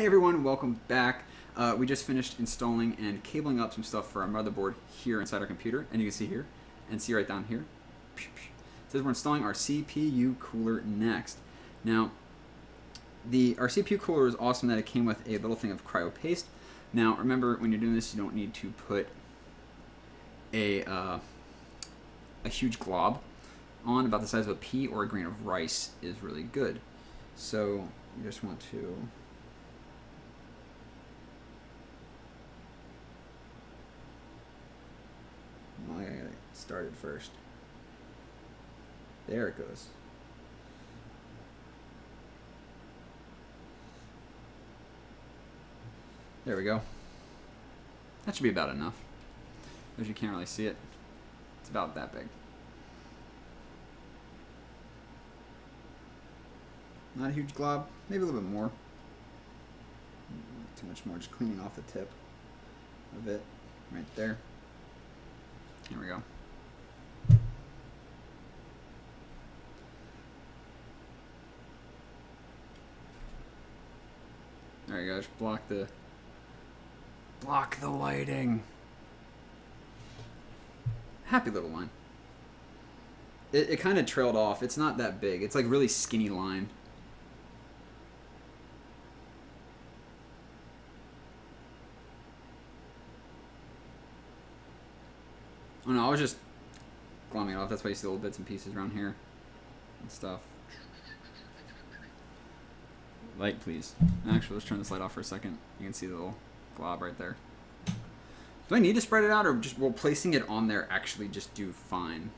Hey everyone, welcome back. We just finished installing and cabling up some stuff for our motherboard here inside our computer, and you can see here, and see right down here. It says we're installing our CPU cooler next. Now, our CPU cooler is awesome that it came with a little thing of cryo paste. Now, remember, when you're doing this, you don't need to put a huge glob on. About the size of a pea or a grain of rice is really good. So you just want to I gotta get it started first. There it goes. There we go. That should be about enough. As you can't really see it, it's about that big. Not a huge glob, maybe a little bit more. Not too much more, just cleaning off the tip of it right there. Here we go. There you go, just block the lighting. Happy little line. It kind of trailed off. It's not that big. It's like really skinny line. Oh no, I was just glomming it off. That's why you see little bits and pieces around here and stuff. Light, please. Actually, let's turn this light off for a second. You can see the little glob right there. Do I need to spread it out, or just will placing it on there actually just do fine?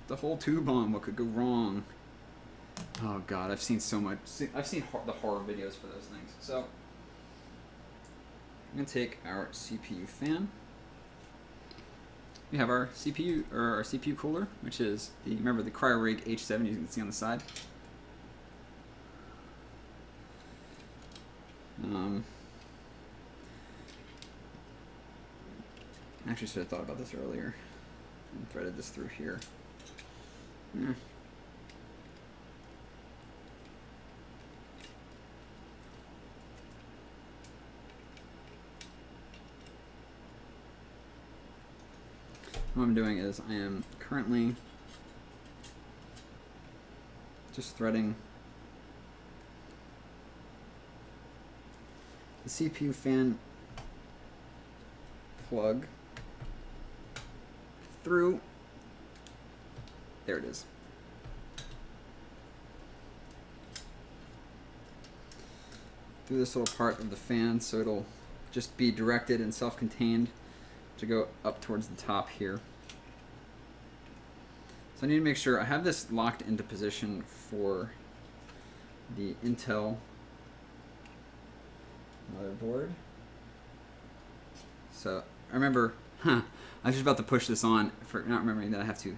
The whole tube on, what could go wrong? Oh god, I've seen so much. I've seen the horror videos for those things. So I'm gonna take our CPU fan. We have our CPU, or our CPU cooler, which is remember the CRYORIG H7 you can see on the side. Actually, should have thought about this earlier and threaded this through here. Yeah. What I'm doing is I am currently just threading the CPU fan plug through. There it is. Through this little part of the fan, so it'll just be directed and self-contained to go up towards the top here. So I need to make sure I have this locked into position for the Intel motherboard. So I remember, I was just about to push this on for not remembering that I have to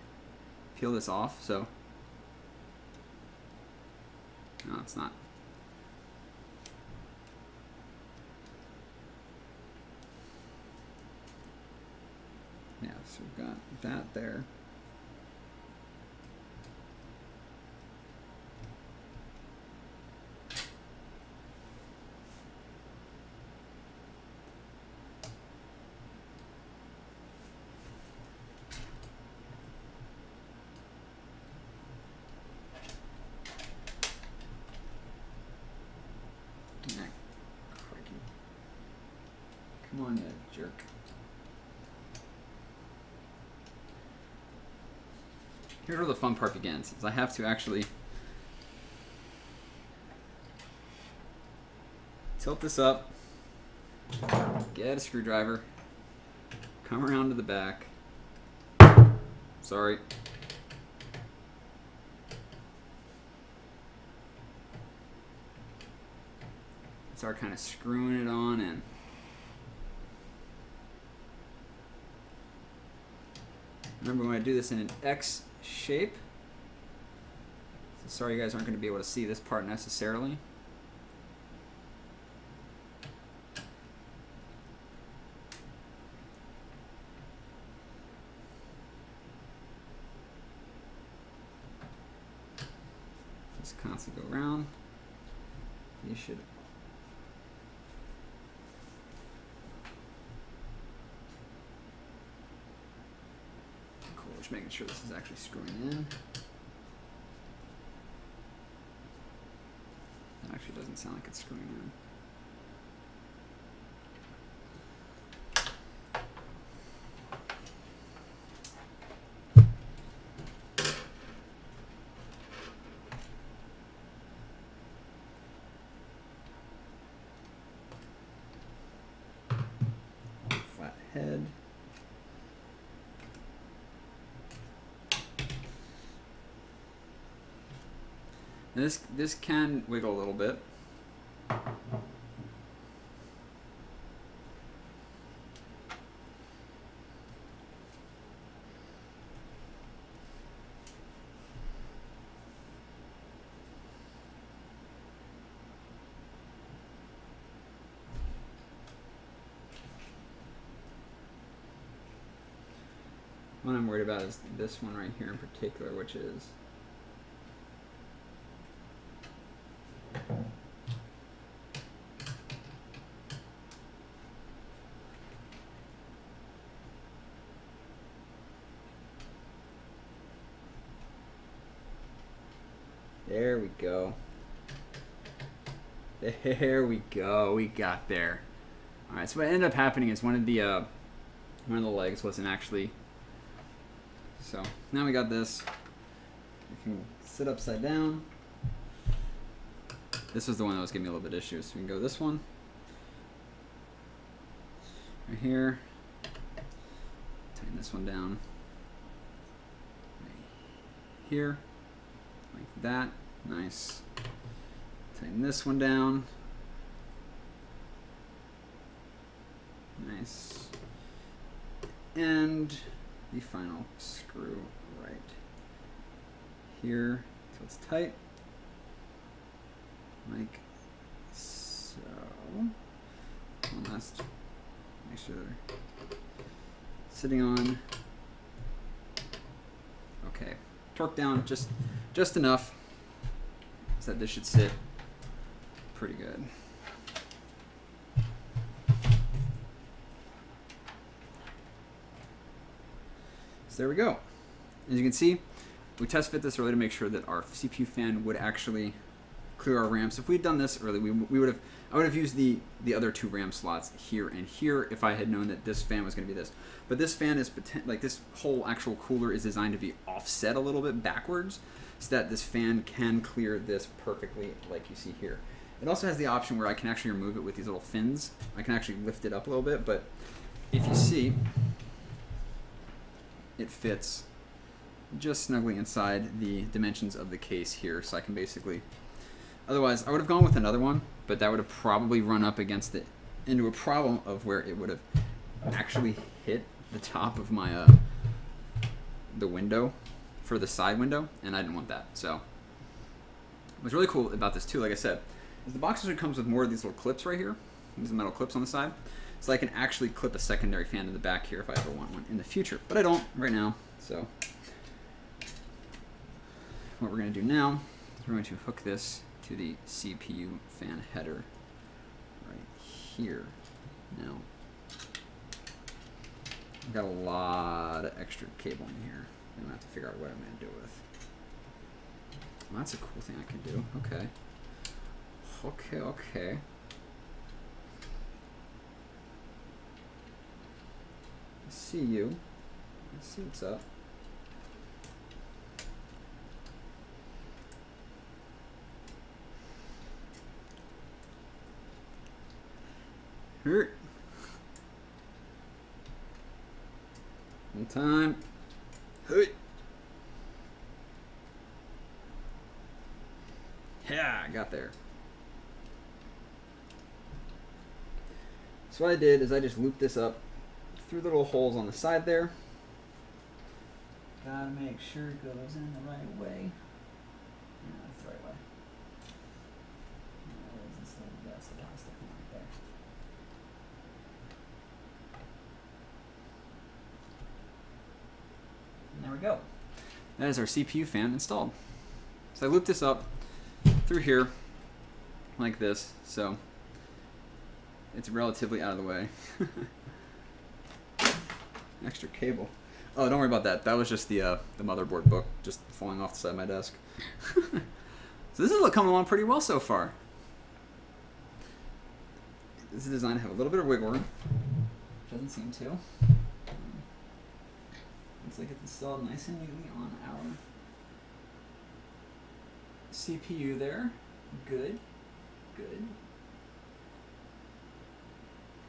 peel this off. So no, it's not. Yeah, so we've got that there. Come on, you jerk. Here's where the fun part begins, is I have to actually tilt this up, get a screwdriver, come around to the back. Sorry. Start kind of screwing it on in. Remember, when I do this in an X shape, so sorry you guys aren't going to be able to see this part necessarily. Just constantly go around. You should. Cool, just making sure this is actually screwing in. That actually doesn't sound like it's screwing in. Head. Now this can wiggle a little bit. What I'm worried about is this one right here in particular, which is there we go. There we go. We got there. All right. So what ended up happening is one of the legs wasn't actually. So now we got this. We can sit upside down. This was the one that was giving me a little bit of issues. So we can go this one. Right here. Tighten this one down. Right here. Like that. Nice. Tighten this one down. Nice. And the final screw right here, so it's tight, like so. One last, make sure they're sitting on. Okay, torque down just enough so that this should sit pretty good. So there we go. As you can see, we test fit this early to make sure that our CPU fan would actually clear our RAM. So if we had done this early, I would have used the other two RAM slots here and here if I had known that this fan was going to be this. But this fan is like this whole actual cooler is designed to be offset a little bit backwards so that this fan can clear this perfectly, like you see here. It also has the option where I can actually remove it with these little fins. I can actually lift it up a little bit, but if you see, it fits just snugly inside the dimensions of the case here, so I can basically, otherwise I would have gone with another one, but that would have probably run up against it into a problem of where it would have actually hit the top of my the window for the side window, and I didn't want that. So what's really cool about this too, like I said, is the box actually comes with more of these little clips right here, these metal clips on the side. So I can actually clip a secondary fan in the back here if I ever want one in the future. But I don't right now. So what we're going to do now is we're going to hook this to the CPU fan header right here. Now, I've got a lot of extra cable in here. I'm going to have to figure out what I'm going to do with. Well, that's a cool thing I can do. Okay. Okay. See you. Let's see what's up. Hurt. One time. Hey. Yeah, I got there. So what I did is I just looped this up through the little holes on the side there. Gotta make sure it goes in the right way. Yeah, that's the right way. That's the plastic one right there. And there we go. That is our CPU fan installed. So I looped this up through here, like this, so it's relatively out of the way. Extra cable. Oh, don't worry about that. That was just the motherboard book just falling off the side of my desk. So this is coming along pretty well so far. This is designed to have a little bit of wiggle room. Doesn't seem to. Looks like it's installed nice and neatly on our CPU there. Good. Good.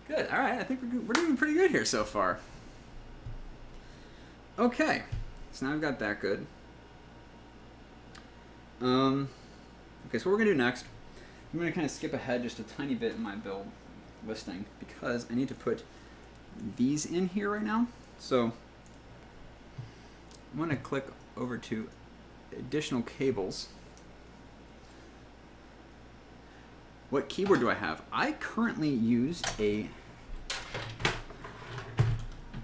Good. All right. I think we're doing pretty good here so far. Okay. So now I've got that good. Okay, so what we're going to do next, I'm going to kind of skip ahead just a tiny bit in my build listing because I need to put these in here right now. So I'm going to click over to additional cables. What keyboard do I have? I currently use a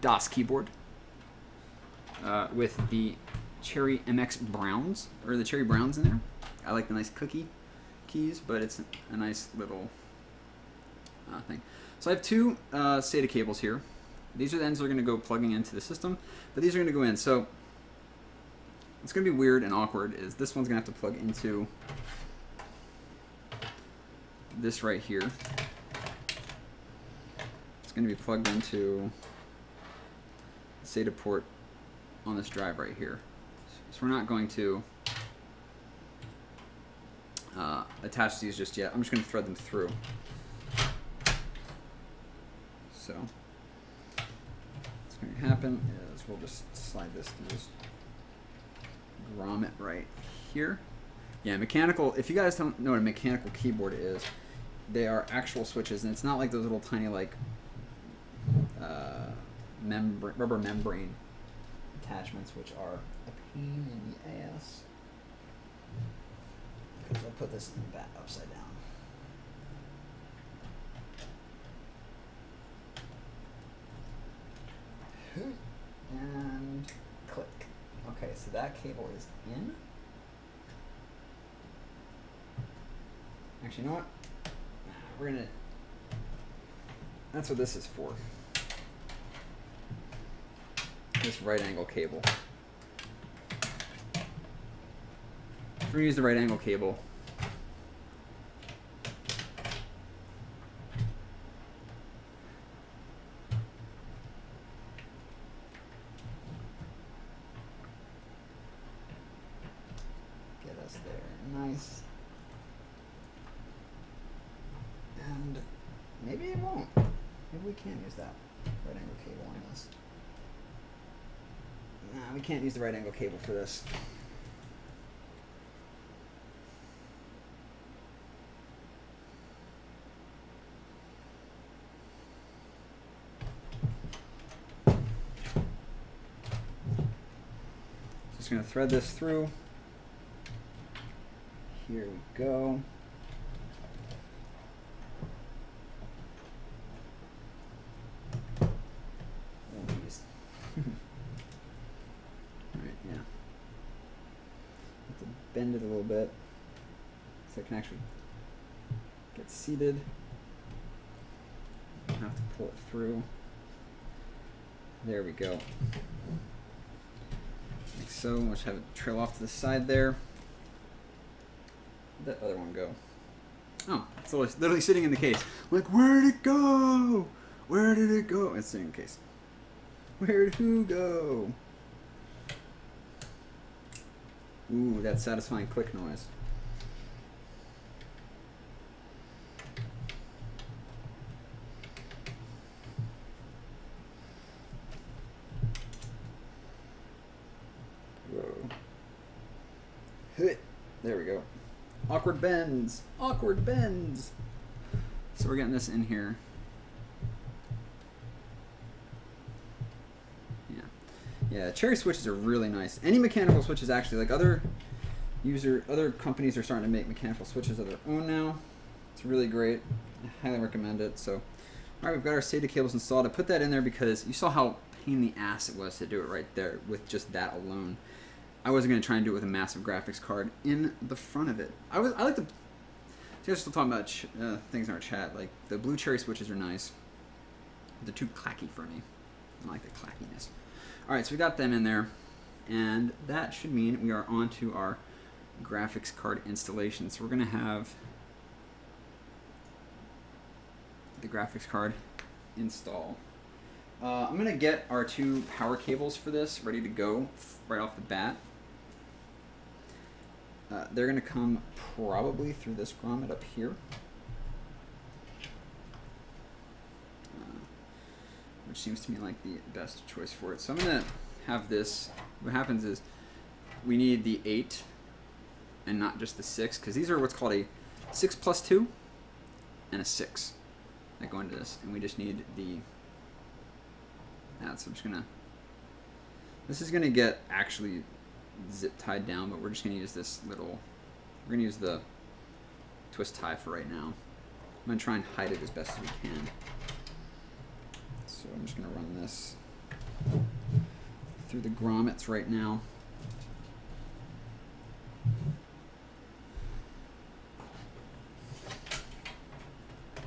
DOS keyboard with the Cherry MX Browns, or the Cherry Browns in there. I like the nice cookie keys, but it's a nice little thing. So I have two SATA cables here. These are the ends that are going to go plugging into the system, but these are going to go in. So what's going to be weird and awkward is this one's going to have to plug into this right here. It's going to be plugged into the SATA port on this drive right here. So we're not going to attach these just yet. I'm just going to thread them through. So what's going to happen is we'll just slide this through this grommet right here. Yeah, mechanical, if you guys don't know what a mechanical keyboard is, they are actual switches, and it's not like those little tiny like rubber membrane attachments, which are a pain in the ass. Because I'll put this in the back upside down. And click. Okay, so that cable is in. Actually, you know what? We're gonna. That's what this is for. This right angle cable. We're gonna use the right angle cable. Get us there, nice. And maybe it won't. Maybe we can use that right angle cable on this. Nah, we can't use the right angle cable for this. Just going to thread this through. Here we go. Alright, yeah. Have to bend it a little bit so I can actually get seated. I have to pull it through. There we go. Like so. We'll just have it trail off to the side there. Where'd that other one go? Oh, it's literally sitting in the case. Like, where'd it go? Where did it go? It's sitting in the case. Where'd who go? Ooh, that satisfying click noise. Whoa. There we go. Awkward bends. Awkward bends. So we're getting this in here. Yeah, Cherry switches are really nice. Any mechanical switches, actually, like other companies are starting to make mechanical switches of their own now. It's really great. I highly recommend it. So, all right, we've got our SATA cables installed. I put that in there because you saw how pain in the ass it was to do it right there with just that alone. I wasn't going to try and do it with a massive graphics card in the front of it. I like to So still talking about things in our chat. Like the blue cherry switches are nice. They're too clacky for me. I like the clackiness. All right, so we got them in there, and that should mean we are on to our graphics card installation. So we're going to have the graphics card install. I'm going to get our 2 power cables for this ready to go right off the bat. They're going to come probably through this grommet up here, which seems to me like the best choice for it. So I'm going to have this. What happens is we need the 8 and not just the 6, because these are what's called a 6 plus 2 and a 6 that go into this, and we just need the that. So I'm just gonna, this is gonna get actually zip tied down, but we're just gonna use this little, we're gonna use the twist tie for right now. I'm gonna try and hide it as best as we can. So I'm just gonna run this through the grommets right now.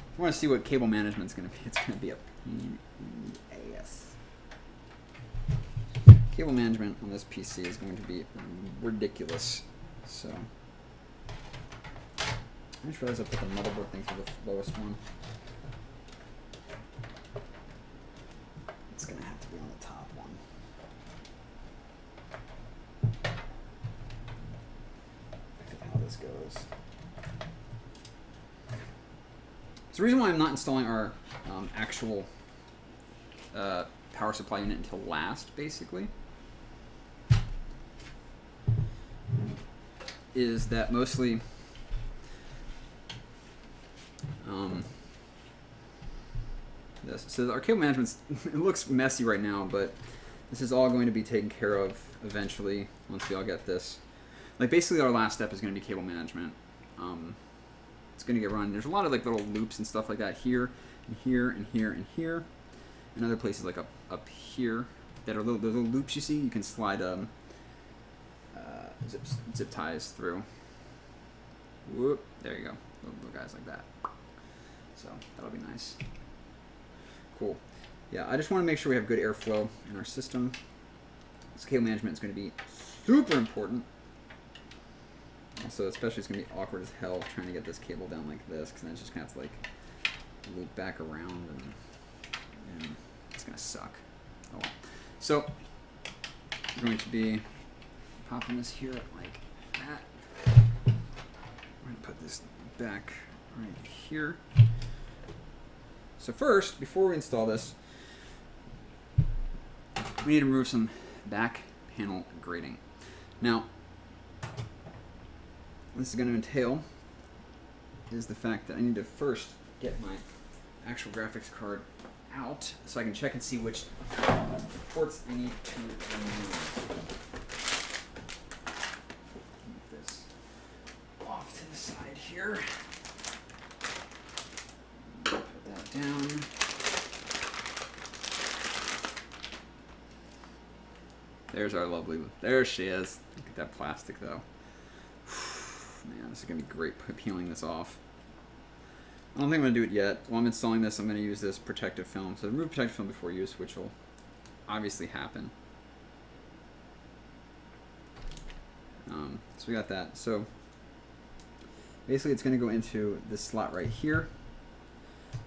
If you want to see what cable management's going to be, it's going to be a pain in the ass. Cable management on this PC is going to be ridiculous. So I just realized I put the motherboard thing for the lowest one. It's going to have to be on the top one. Look at how this goes. So the reason why I'm not installing our actual power supply unit until last, basically, is that mostly this. So our cable management, it looks messy right now, but this is all going to be taken care of eventually once we all get this. Like basically our last step is going to be cable management. It's going to get run. There's a lot of like little loops and stuff like that here and here and here and here, and other places like up here that are those little loops you see. You can slide zip ties through. Whoop! There you go. Little guys like that. So that'll be nice. Cool. Yeah, I just want to make sure we have good airflow in our system. This cable management is going to be super important. Also, especially it's going to be awkward as hell trying to get this cable down like this, because then it's just going to have to like loop back around, and it's going to suck. Oh well. So we're going to be popping this here like that. We're going to put this back right here. So first, before we install this, we need to remove some back panel grating. Now, what this is going to entail is the fact that I need to first get my actual graphics card out so I can check and see which ports I need to remove. Move this off to the side here. Put that down. There's our lovely, there she is. Look at that plastic though. Man, this is going to be great peeling this off. I don't think I'm going to do it yet. While I'm installing this, I'm going to use this protective film. So remove protective film before use, which will obviously happen. So we got that. So basically it's going to go into this slot right here,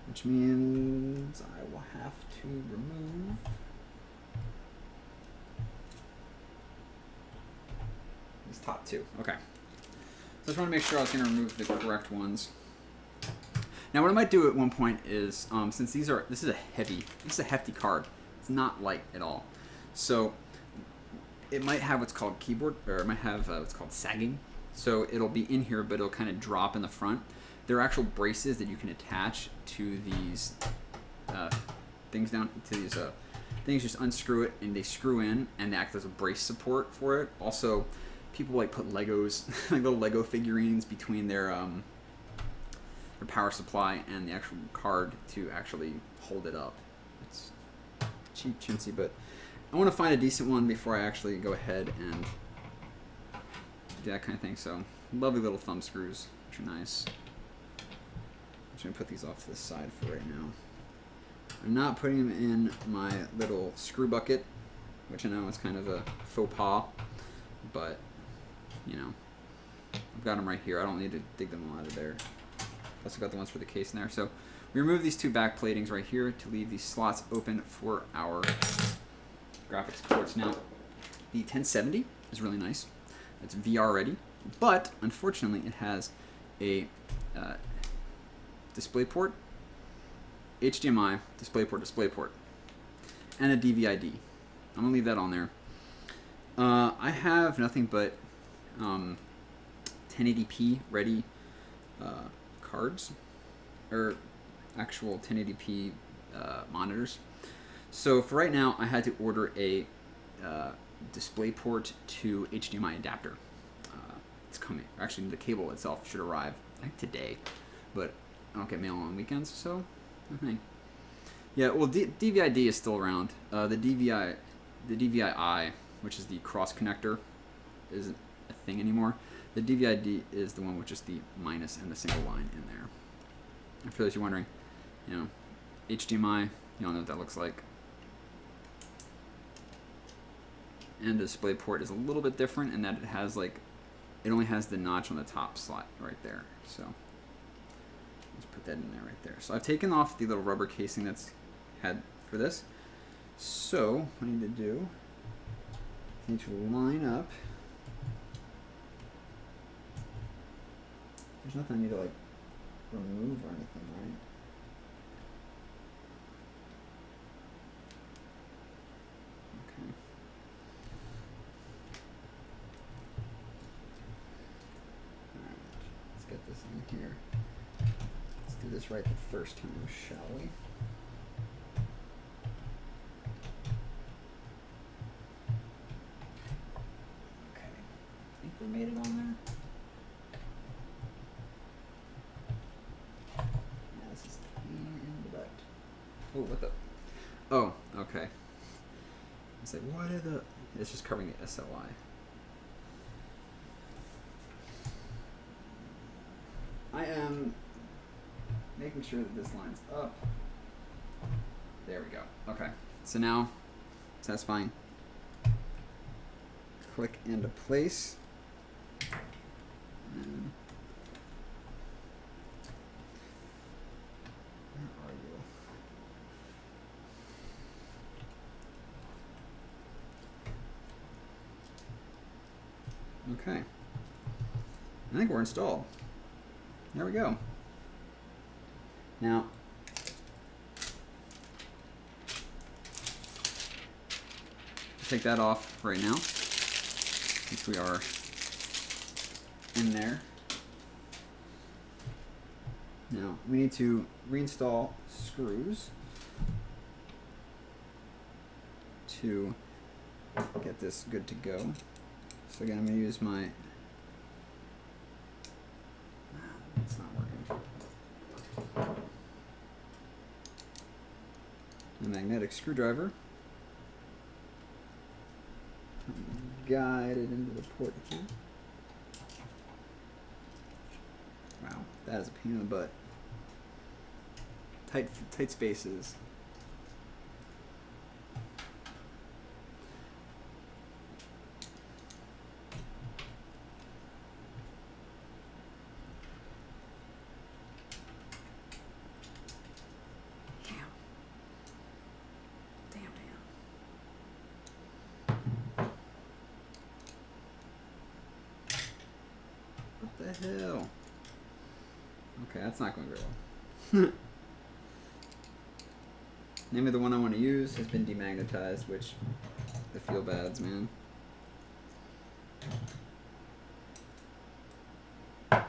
which means I will have to remove these top two. Okay. So I just want to make sure I was going to remove the correct ones. Now what I might do at one point is, since this is a hefty card. It's not light at all. So it might have what's called keyboard, or it might have what's called sagging. So it'll be in here, but it'll kind of drop in the front. There are actual braces that you can attach to these things down to these things. Just unscrew it, and they screw in, and they act as a brace support for it. Also, people like put Legos, like little Lego figurines between their power supply and the actual card to actually hold it up. It's cheap, chintzy, but I want to find a decent one before I actually go ahead and do that kind of thing. So lovely little thumb screws, which are nice. just gonna put these off to the side for right now. I'm not putting them in my little screw bucket, which I know is kind of a faux pas, but you know, I've got them right here. I don't need to dig them all out of there. Plus I've got the ones for the case in there. So we remove these two back platings right here to leave these slots open for our graphics ports. Now, the 1070 is really nice. It's VR ready, but unfortunately it has a DisplayPort, HDMI, DisplayPort, and a DVI-D. I'm gonna leave that on there. I have nothing but 1080p ready cards, or actual 1080p monitors. So for right now, I had to order a DisplayPort to HDMI adapter. It's coming. Actually, the cable itself should arrive like today, but I don't get mail on weekends, so nothing. Yeah, well, DVI-D is still around. The DVI-I, which is the cross connector, isn't a thing anymore. The DVI-D is the one with just the minus and the single line in there. And for those who are wondering, you know, HDMI, you all know what that looks like. And the DisplayPort is a little bit different in that it has like, it only has the notch on the top slot right there. So let's put that in there right there. So I've taken off the little rubber casing that's had for this. So what I need to do, I need to line up. There's nothing I need to like remove or anything, right? Okay. Alright, let's get this in here. Let's do this right the first time, shall we? Okay. I think we made it on there. Oh, what the? Oh, okay. It's like, what are the? It's just covering the SLI. I am making sure that this lines up. There we go. Okay. So now, satisfying. Click into place. And where are you? Okay, I think we're installed. There we go. Now, take that off right now, since we are in there. Now, we need to reinstall screws to get this good to go. So again, I'm going to use my, it's not working, a magnetic screwdriver, guide it into the port here. Wow, that is a pain in the butt. Tight spaces. What the hell? Okay, that's not going very well. Name of the one I want to use has been demagnetized, which I feel bads, man. Yeah,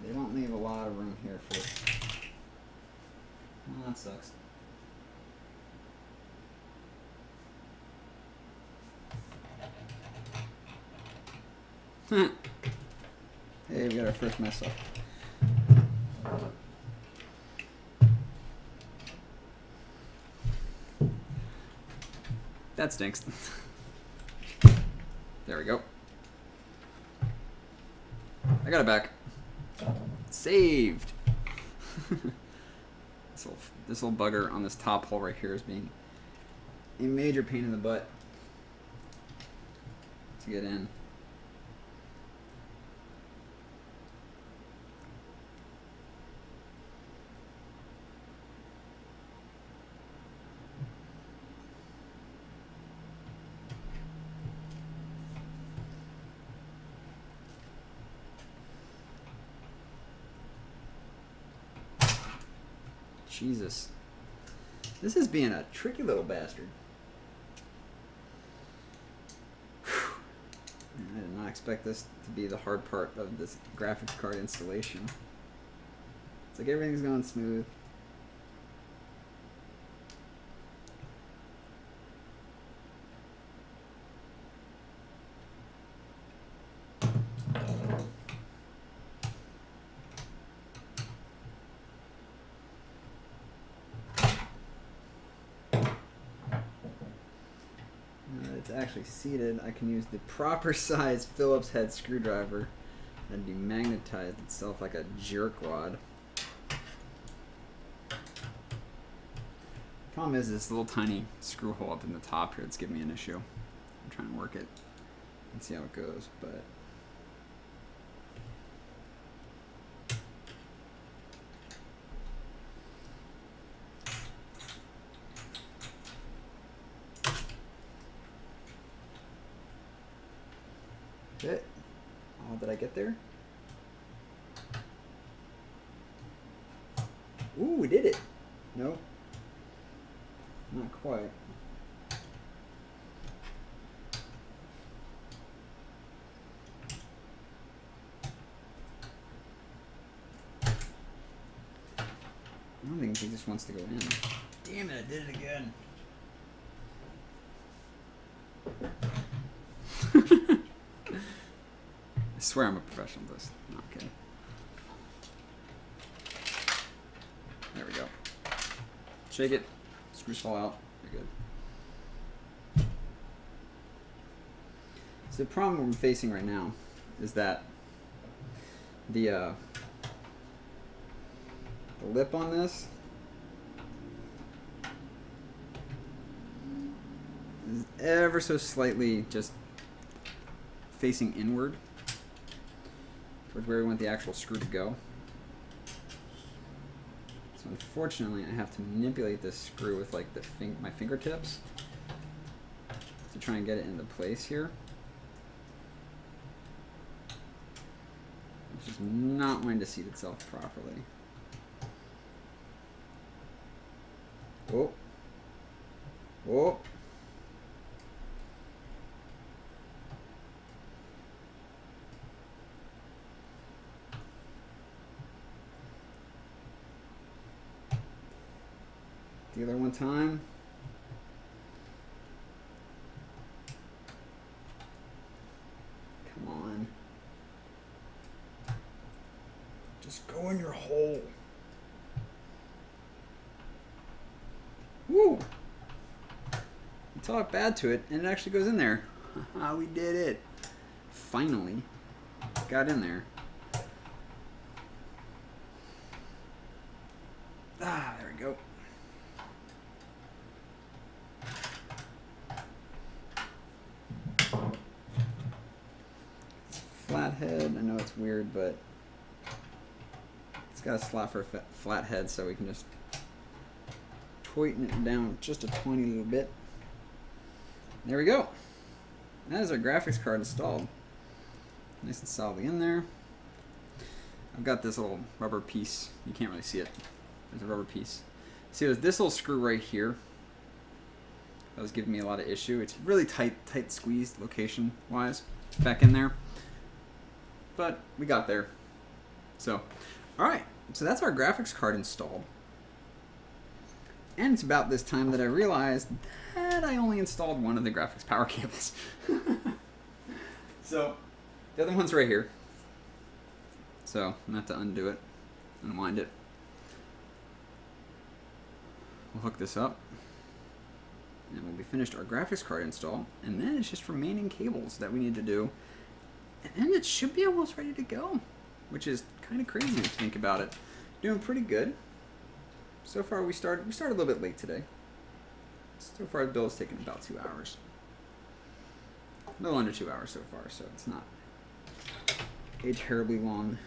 they don't leave a lot of room here for. Well, that sucks. Hey, we got our first mess up. That stinks. There we go. I got it back. Saved. This little bugger on this top hole right here is being a major pain in the butt to get in. Jesus. This is being a tricky little bastard. Whew. I did not expect this to be the hard part of this graphics card installation. It's like everything's going smooth. It's actually seated. I can use the proper size Phillips head screwdriver and demagnetize itself like a jerkwad. Problem is this little tiny screw hole up in the top here that's giving me an issue. I'm trying to work it and see how it goes, but it. Oh, did I get there? Ooh, we did it. No, not quite. I don't think he just wants to go in. Damn it, I did it again. I swear I'm a professional at this. Okay. There we go. Shake it. Screws fall out. You're good. So the problem we're facing right now is that the lip on this is ever so slightly just facing inward towards where we want the actual screw to go. So unfortunately I have to manipulate this screw with like my fingertips to try and get it into place here, which is not going to seat itself properly. Oh. Oh. The other one time. Come on. Just go in your hole. Woo! You talk bad to it, and it actually goes in there. Haha, we did it. Finally. Got in there. Ah, there we go. Flathead, I know it's weird, but it's got a slot for a flathead, so we can just tighten it down just a tiny little bit. There we go. That is our graphics card installed. Nice and solidly in there. I've got this little rubber piece. You can't really see it. There's a rubber piece. See, there's this little screw right here. That was giving me a lot of issue. It's really tight squeezed location-wise back in there. But we got there. So, alright. So that's our graphics card installed. And it's about this time that I realized that I only installed one of the graphics power cables. So, the other one's right here. So, I'm going to have to undo it, unwind it. We'll hook this up. and we'll be finished our graphics card install, and then it's just remaining cables that we need to do, and then it should be almost ready to go, which is kind of crazy if you think about it. Doing pretty good. So far we started a little bit late today. So far the build has taken about 2 hours. A little under 2 hours so far, so it's not a terribly long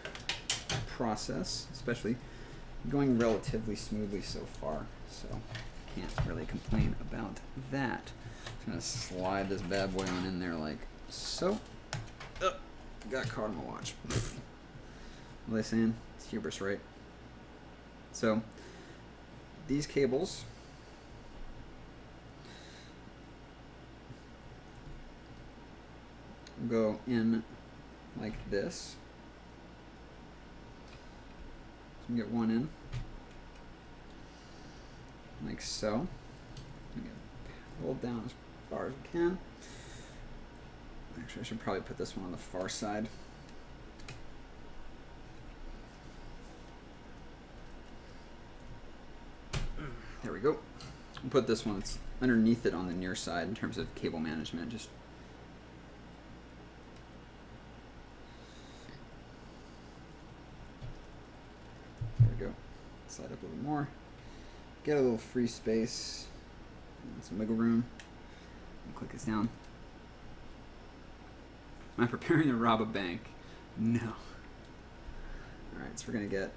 process, especially going relatively smoothly so far, so can't really complain about that. Just gonna slide this bad boy on in there like so. Got caught on my watch. What are they saying? It's hubris, right? So these cables go in like this. So we get one in like so. Hold down as far as we can. Actually, I should probably put this one on the far side. There we go. We'll put this one that's underneath it on the near side in terms of cable management. Just there we go. Slide up a little more. Get a little free space, some wiggle room. And click this down. Am I preparing to rob a bank? No. Alright, so we're going to get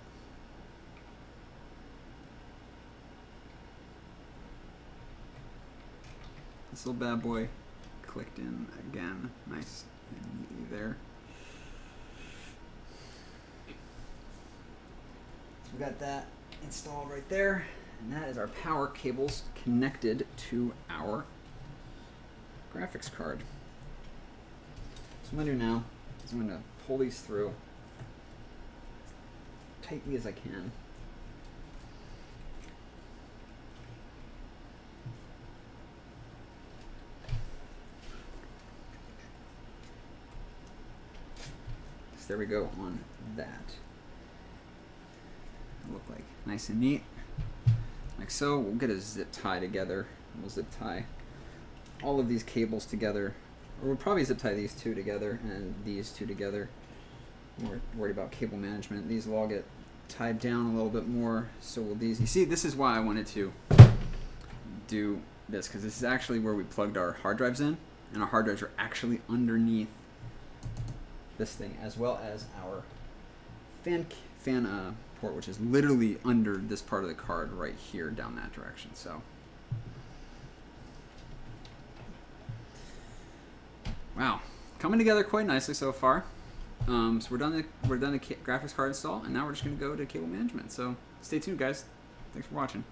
this little bad boy clicked in again. Nice and neatly there. So we got that installed right there. And that is our power cables connected to our graphics card. So what I'm going to do now is I'm going to pull these through as tightly as I can. So there we go on that. It'll look like nice and neat. Like so. We'll get a zip tie together. We'll zip tie all of these cables together. Or we'll probably zip tie these two together and these two together. We're worried about cable management. These will all get tied down a little bit more. So will these. You see, this is why I wanted to do this, because this is actually where we plugged our hard drives in, and our hard drives are actually underneath this thing, as well as our fan port, which is literally under this part of the card right here down that direction. So wow, coming together quite nicely so far. So we're done the graphics card install, and now we're just going to go to cable management. So stay tuned, guys. Thanks for watching.